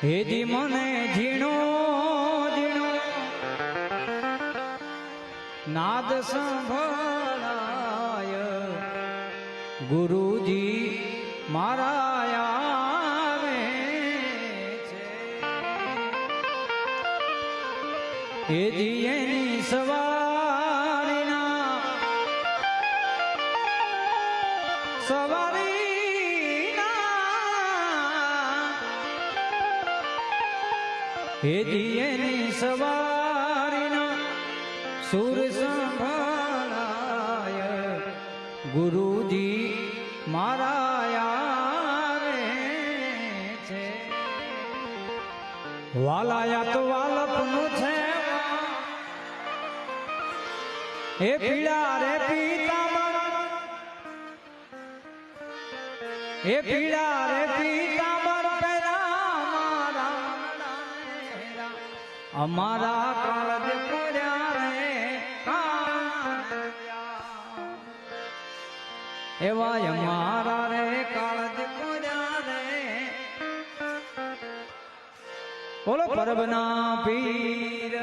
હેજી મને ઝીણો ઝીણો નાદ સંભળાય ગુરુજી મારા આવે છે હેજી એની સવારીના હેજી એની સવારીના સુર સંભળાય ગુરુજી મારા આવે છે વાલાયા તો વાલપનું છે એ પીળા રે પીતાંબર એ પીળા રે પીતાંબર અમારા કાળજ પૂર્યા રે એવા અમારા રે કાળજ પૂર્યા રે બોલો પરબના પીર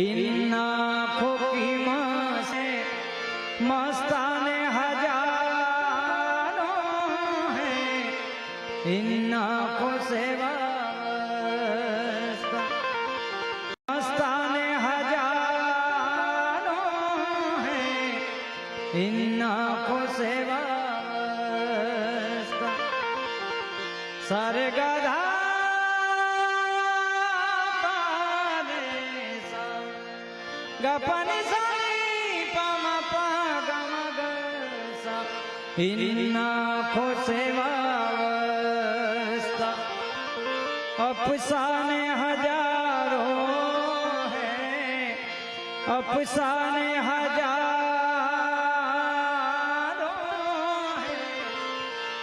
ઇન્ના ખોકી માસે મસ્તાને હજારો હે ઇન્ના કો સેવા इन्ना को सेवा सारे गधा गपनी सारी पामा पा गम सा इन्ना को सेवा अफसाने हजारों है अफसाने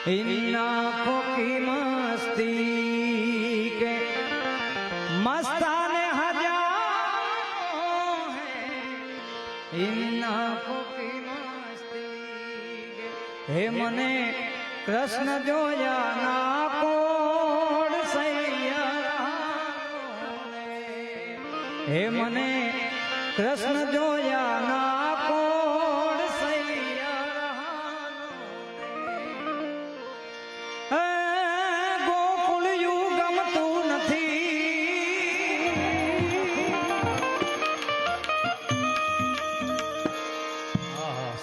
इन आँखों की मस्ती के मस्ताने हजारों हैं इन आँखों की मस्ती के हे मने कृष्ण जोया ना कोड सैयारा हे मने कृष्ण जोया ना कोड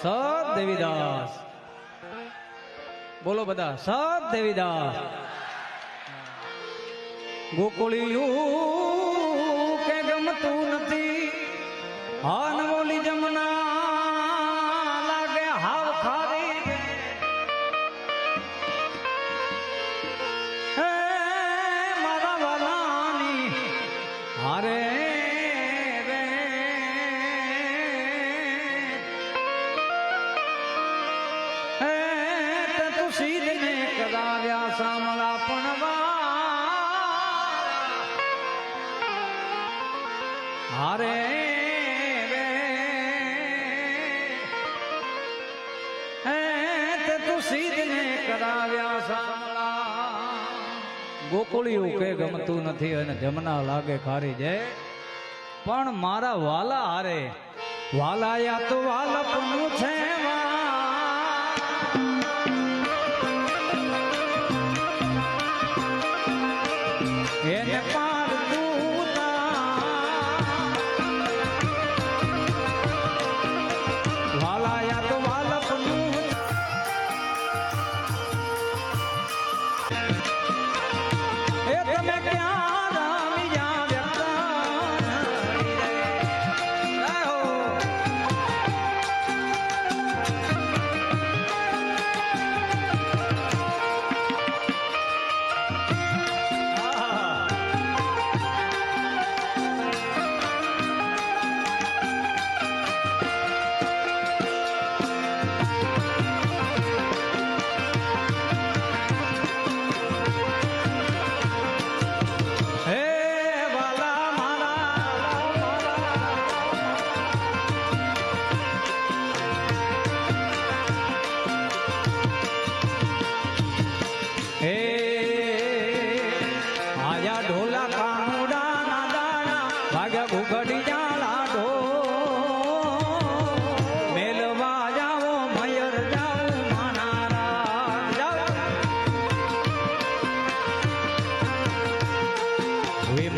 સત દેવીદાસ બોલો બધા સત દેવીદાસ ગોકુળિયું કે ગમતું નથી હાન બોલી જમના લાગે હાવ ખારી હે મારા વાલાની હારે કરાવ્યા સામળા પણ હારે તું સીધને કરાવ્યા સામળા ગોકુળિયું કે ગમતું નથી અને જમના લાગે ખારી જાય પણ મારા વાલા હારે વાલાયા તો વાલપનું છે એને પાર વાલાયા તો વાલપનું એ તમે ક્યાં રામિયા વ્યક્ત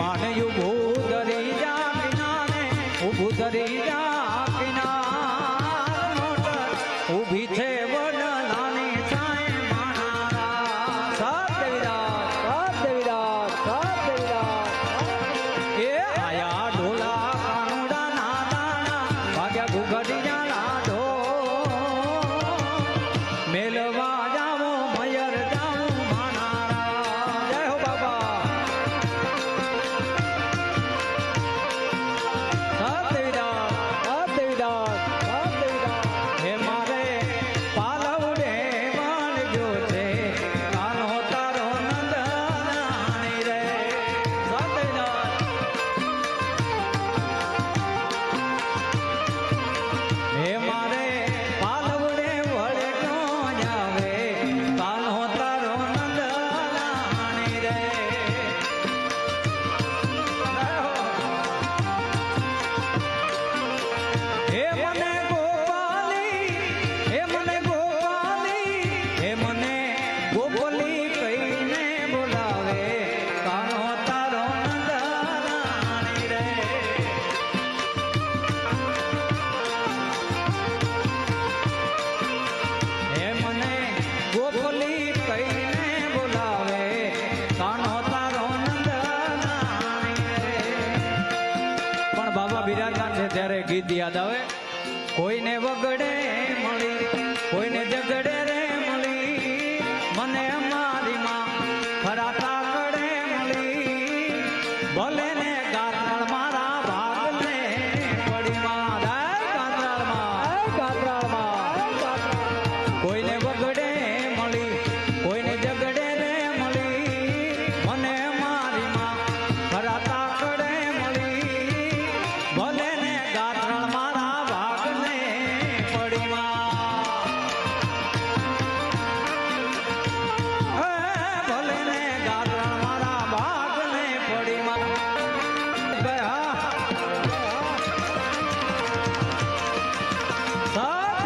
માને ઊભું ધરી જા કિનારે ઊભું ધરી જા કિનાર મોટર ઊભી છે વડલાની સાય માણારા સાત દેવીરાજ એ આયા ઢોલા કાનુડા ના દાણા ભાગ્યા ઘુઘડિયા લાડો મેલવા જાવો મયર જાવું માણારા જય હો બાબા સાત દેવીરાજ હે મારે પાલવડે વાળજો છે કાનો તારો નંદનાણી રે સાત દેવીરાજ હે મારે પાલવડે વળે નો જાવે કાનો તારો નંદનાણી રે હે મને ગોપાલી હે મને ગોપાલી હે મને ગોપાલી કહીને બોલાવે કાનો તારો નંદનાણી રે હે મને ગોપાલી કહીને બોલાવે કાનો તારો નંદનાણી રે પણ બાબા બિરાજમાન છે ત્યારે ગીત યાદ આવે કોઈને વગડે મળી કોઈને ઝગડે રે મળી મને અમારી માં ખરા તાકડે મળી ભલે ને ગાત્રાળ મારા ભાગને પડી માં કોઈને વગડે મળી કોઈને ઝગડે રે મળી મને અમારી માં ખરા તાકડે મળી ભલે ને ગાત્રાળ મારા ભાગને પડી માં ભલે ને ગાત્રાળ મારા ભાગને પડી માં ગયા સાત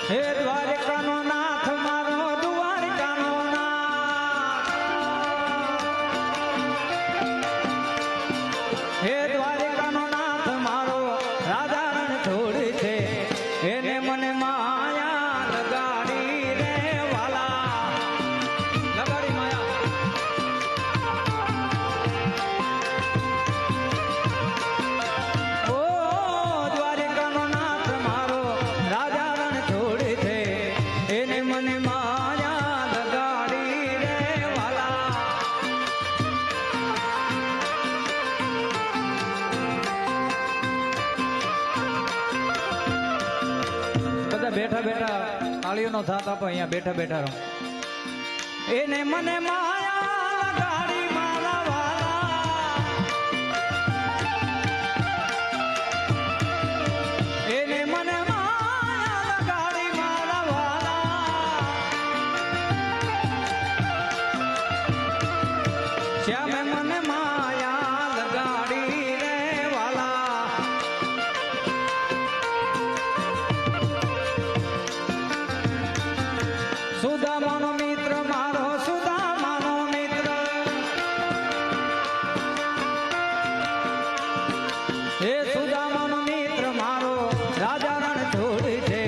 હે દ્વારકાનો નાથ મારો દ્વારકાનો નાથ હે દ્વારકાનો નાથ મારો રાધા રણ છોડ છે એને મને માયા લગાડી રે વાલા લગાડી માયા ઓ દ્વારકાનો નાથ મારો રાજા રણ છોડ છે એને મને માયા લગાડી રે વાલા બધા બેઠા બેઠા તાળીઓનો સાથ આપો અહીંયા બેઠા બેઠા રહો એને મને માયા લગાડી મારા વાલા એને મને માયા લગાડી મારા વાલા શ્યામે મને માયા લગાડી રે વાલા સુદામાનો મિત્ર મારો સુદામાનો મિત્ર હે સુદામાનો મિત્ર મારો રાજા રણ છોડ છે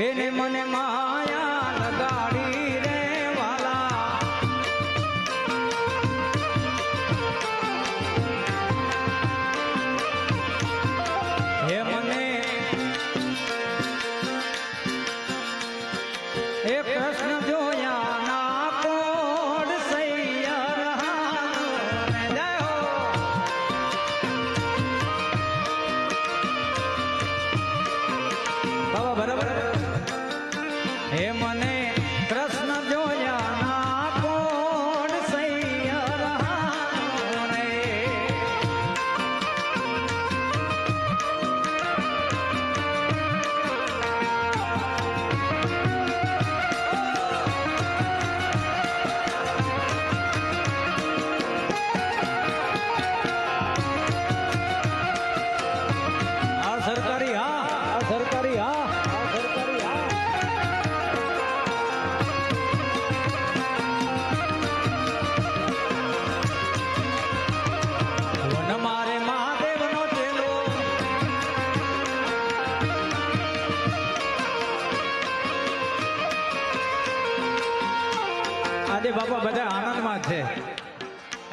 એને મને માયા લગાડી રે વાલા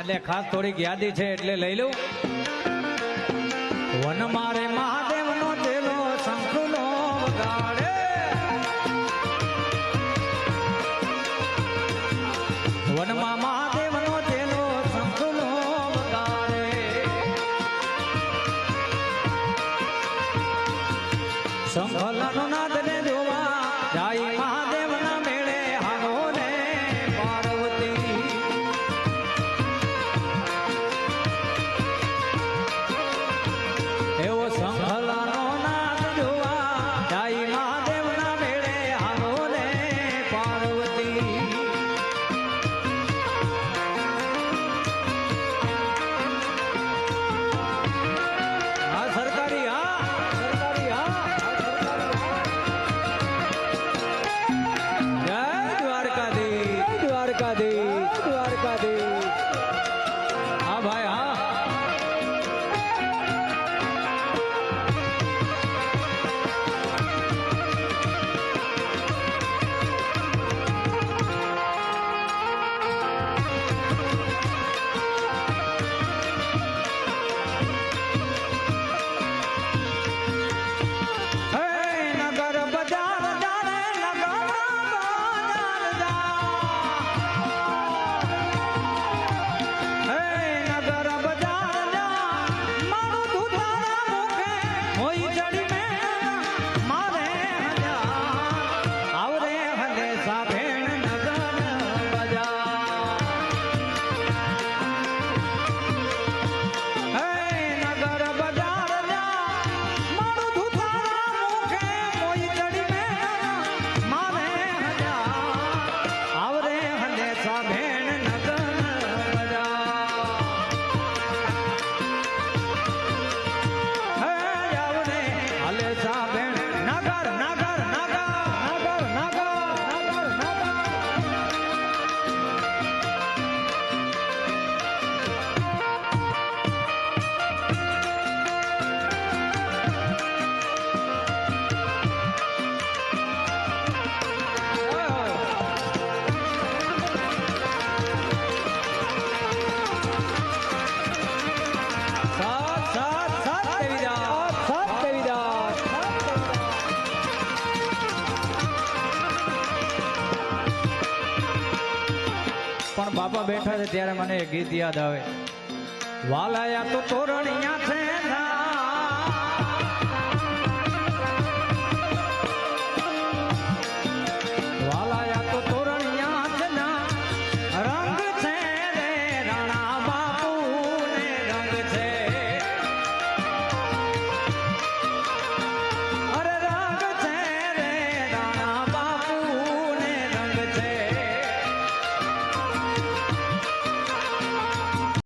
એટલે ખાસ થોડીક યાદી છે એટલે લઈ લઉં. વન મારે મહાદેવનો તેલો શંખનો વગાડે, વનમાં મહાદેવનો તેલો શંખનો વગાડે, શંખલાનો નાદને જોવા જાય મહાદેવના મેળે હાલો ને પાર્વતી. એવો શંખલાનો નાદ જોવા જાય મહાદેવના મેળે હાલો ને પાર્વતી. હા સરકારી, હા સરકારી, હા જય દ્વારકાધીશ, દ્વારકાધીશ, દ્વારકાધીશ. હા ભાઈ હા. હે નગર બજાર જાણે નગર બજાર જા. હે નગર બજાર જા મારું દૂધારા મુખે હોય ચડી મે મારે હજા આવરે હલે સાભેણ નગર બજાર. હે નગર બજાર જા મારું દૂધારા મુખે હોય ચડી મે મારે હજા આવરે હલે સાભેણ નગર બજાર. હે આવરે હલે સાભેણ નગર નગર નગર નગર નગર નગર નગર. સાત સાત સાત દેવીદાસ, સાત દેવીદાસ, સાત દેવીદાસ. પણ બાપા બેઠા છે ત્યારે મને એક ગીત યાદ આવે. વાલાયા તો તોરણિયા છે ના